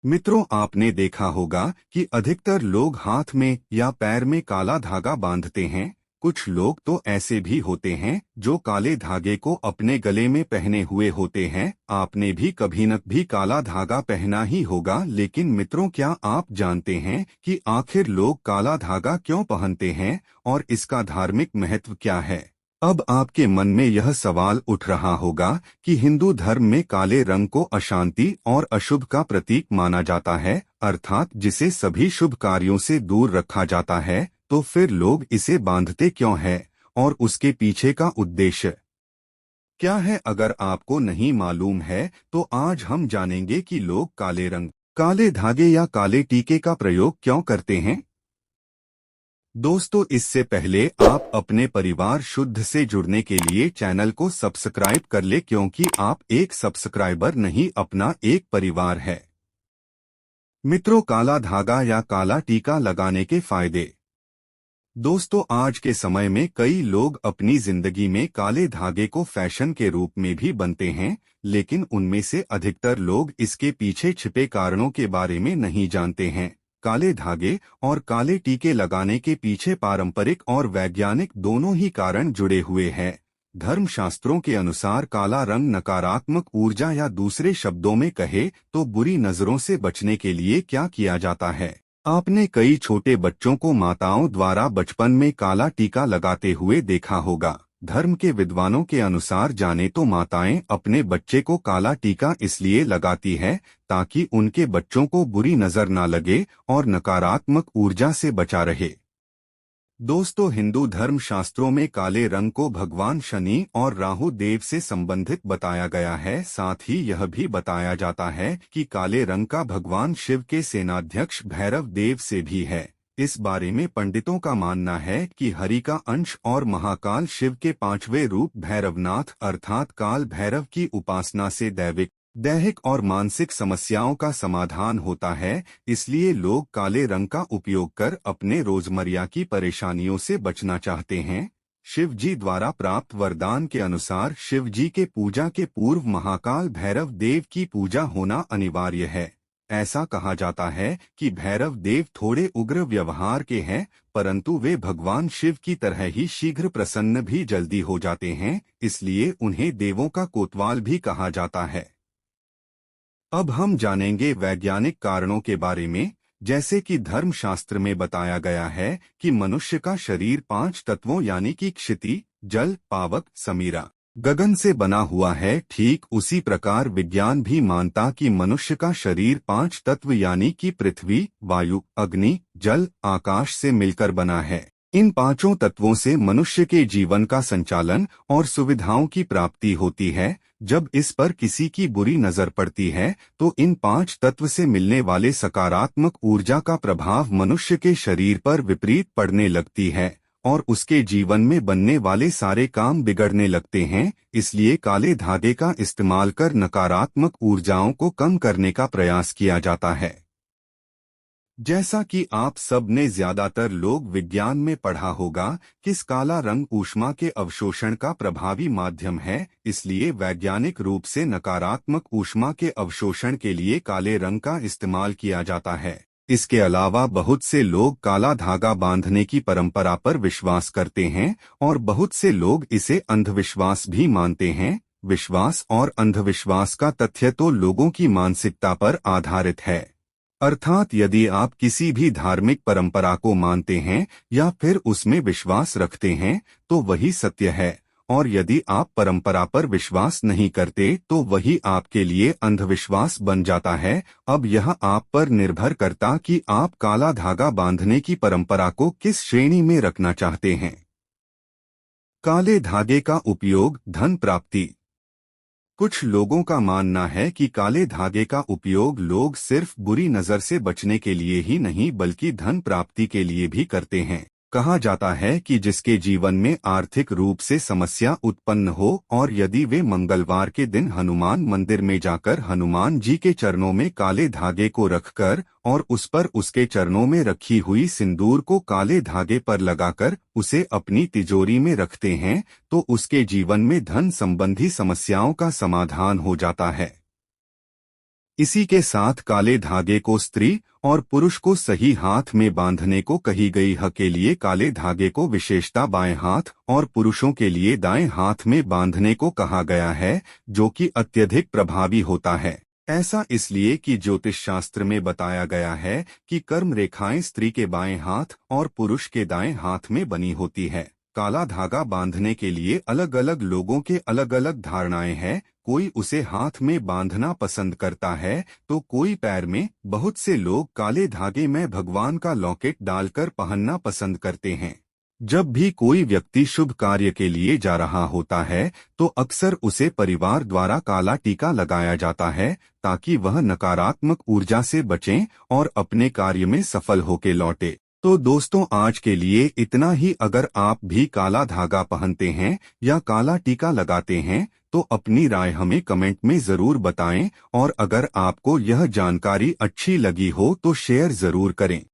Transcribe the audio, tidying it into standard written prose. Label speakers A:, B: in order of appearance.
A: मित्रों, आपने देखा होगा कि अधिकतर लोग हाथ में या पैर में काला धागा बांधते हैं। कुछ लोग तो ऐसे भी होते हैं जो काले धागे को अपने गले में पहने हुए होते हैं। आपने भी कभी न भी काला धागा पहना ही होगा, लेकिन मित्रों, क्या आप जानते हैं कि आखिर लोग काला धागा क्यों पहनते हैं और इसका धार्मिक महत्व क्या है? अब आपके मन में यह सवाल उठ रहा होगा कि हिंदू धर्म में काले रंग को अशांति और अशुभ का प्रतीक माना जाता है, अर्थात जिसे सभी शुभ कार्यों से दूर रखा जाता है। तो फिर लोग इसे बांधते क्यों हैं और उसके पीछे का उद्देश्य क्या है? अगर आपको नहीं मालूम है तो आज हम जानेंगे कि लोग काले रंग, काले धागे या काले टीके का प्रयोग क्यों करते हैं। दोस्तों, इससे पहले आप अपने परिवार शुद्ध से जुड़ने के लिए चैनल को सब्सक्राइब कर ले, क्योंकि आप एक सब्सक्राइबर नहीं, अपना एक परिवार है। मित्रों, काला धागा या काला टीका लगाने के फायदे। दोस्तों, आज के समय में कई लोग अपनी जिंदगी में काले धागे को फैशन के रूप में भी बनते हैं, लेकिन उनमें से अधिकतर लोग इसके पीछे छिपे कारणों के बारे में नहीं जानते हैं। काले धागे और काले टीके लगाने के पीछे पारंपरिक और वैज्ञानिक दोनों ही कारण जुड़े हुए हैं। धर्मशास्त्रों के अनुसार काला रंग नकारात्मक ऊर्जा या दूसरे शब्दों में कहे तो बुरी नजरों से बचने के लिए क्या किया जाता है। आपने कई छोटे बच्चों को माताओं द्वारा बचपन में काला टीका लगाते हुए देखा होगा। धर्म के विद्वानों के अनुसार जाने तो माताएं अपने बच्चे को काला टीका इसलिए लगाती है ताकि उनके बच्चों को बुरी नजर ना लगे और नकारात्मक ऊर्जा से बचा रहे। दोस्तों, हिंदू धर्म शास्त्रों में काले रंग को भगवान शनि और राहु देव से संबंधित बताया गया है। साथ ही यह भी बताया जाता है कि काले रंग का भगवान शिव के सेनाध्यक्ष भैरव देव से भी है। इस बारे में पंडितों का मानना है कि हरि का अंश और महाकाल शिव के पांचवें रूप भैरवनाथ अर्थात काल भैरव की उपासना से दैहिक और मानसिक समस्याओं का समाधान होता है। इसलिए लोग काले रंग का उपयोग कर अपने रोजमर्रा की परेशानियों से बचना चाहते हैं। शिव जी द्वारा प्राप्त वरदान के अनुसार शिव जी के पूजा के पूर्व महाकाल भैरव देव की पूजा होना अनिवार्य है। ऐसा कहा जाता है कि भैरव देव थोड़े उग्र व्यवहार के हैं, परंतु वे भगवान शिव की तरह ही शीघ्र प्रसन्न भी जल्दी हो जाते हैं, इसलिए उन्हें देवों का कोतवाल भी कहा जाता है। अब हम जानेंगे वैज्ञानिक कारणों के बारे में। जैसे कि धर्मशास्त्र में बताया गया है कि मनुष्य का शरीर 5 तत्वों यानी कि क्षिति, जल, पावक, समीरा, गगन से बना हुआ है। ठीक उसी प्रकार विज्ञान भी मानता कि मनुष्य का शरीर 5 तत्व यानी कि पृथ्वी, वायु, अग्नि, जल, आकाश से मिलकर बना है। इन पांचों तत्वों से मनुष्य के जीवन का संचालन और सुविधाओं की प्राप्ति होती है। जब इस पर किसी की बुरी नजर पड़ती है तो इन 5 तत्व से मिलने वाले सकारात्मक ऊर्जा का प्रभाव मनुष्य के शरीर पर विपरीत पड़ने लगती है और उसके जीवन में बनने वाले सारे काम बिगड़ने लगते हैं। इसलिए काले धागे का इस्तेमाल कर नकारात्मक ऊर्जाओं को कम करने का प्रयास किया जाता है। जैसा कि आप सब ने ज्यादातर लोग विज्ञान में पढ़ा होगा कि काला रंग ऊष्मा के अवशोषण का प्रभावी माध्यम है, इसलिए वैज्ञानिक रूप से नकारात्मक ऊष्मा के अवशोषण के लिए काले रंग का इस्तेमाल किया जाता है। इसके अलावा बहुत से लोग काला धागा बांधने की परंपरा पर विश्वास करते हैं और बहुत से लोग इसे अंधविश्वास भी मानते हैं। विश्वास और अंधविश्वास का तथ्य तो लोगों की मानसिकता पर आधारित है, अर्थात यदि आप किसी भी धार्मिक परंपरा को मानते हैं या फिर उसमें विश्वास रखते हैं तो वही सत्य है, और यदि आप परंपरा पर विश्वास नहीं करते तो वही आपके लिए अंधविश्वास बन जाता है। अब यह आप पर निर्भर करता कि आप काला धागा बांधने की परंपरा को किस श्रेणी में रखना चाहते हैं। काले धागे का उपयोग धन प्राप्ति। कुछ लोगों का मानना है कि काले धागे का उपयोग लोग सिर्फ बुरी नजर से बचने के लिए ही नहीं बल्कि धन प्राप्ति के लिए भी करते हैं। कहा जाता है कि जिसके जीवन में आर्थिक रूप से समस्या उत्पन्न हो और यदि वे मंगलवार के दिन हनुमान मंदिर में जाकर हनुमान जी के चरणों में काले धागे को रखकर और उस पर उसके चरणों में रखी हुई सिंदूर को काले धागे पर लगाकर उसे अपनी तिजोरी में रखते हैं तो उसके जीवन में धन संबंधी समस्याओं का समाधान हो जाता है। इसी के साथ काले धागे को स्त्री और पुरुष को सही हाथ में बांधने को कही गई है। के लिए काले धागे को विशेषता बाएं हाथ और पुरुषों के लिए दाएं हाथ में बांधने को कहा गया है, जो कि अत्यधिक प्रभावी होता है। ऐसा इसलिए कि ज्योतिष शास्त्र में बताया गया है कि कर्म रेखाएं स्त्री के बाएं हाथ और पुरुष के दाएं हाथ में बनी होती है। काला धागा बांधने के लिए अलग अलग लोगों के अलग अलग धारणाएं हैं। कोई उसे हाथ में बांधना पसंद करता है तो कोई पैर में। बहुत से लोग काले धागे में भगवान का लॉकेट डालकर पहनना पसंद करते हैं। जब भी कोई व्यक्ति शुभ कार्य के लिए जा रहा होता है तो अक्सर उसे परिवार द्वारा काला टीका लगाया जाता है, ताकि वह नकारात्मक ऊर्जा से बचें और अपने कार्य में सफल होके लौटे। तो दोस्तों, आज के लिए इतना ही। अगर आप भी काला धागा पहनते हैं या काला टीका लगाते हैं तो अपनी राय हमें कमेंट में जरूर बताएं, और अगर आपको यह जानकारी अच्छी लगी हो तो शेयर जरूर करें।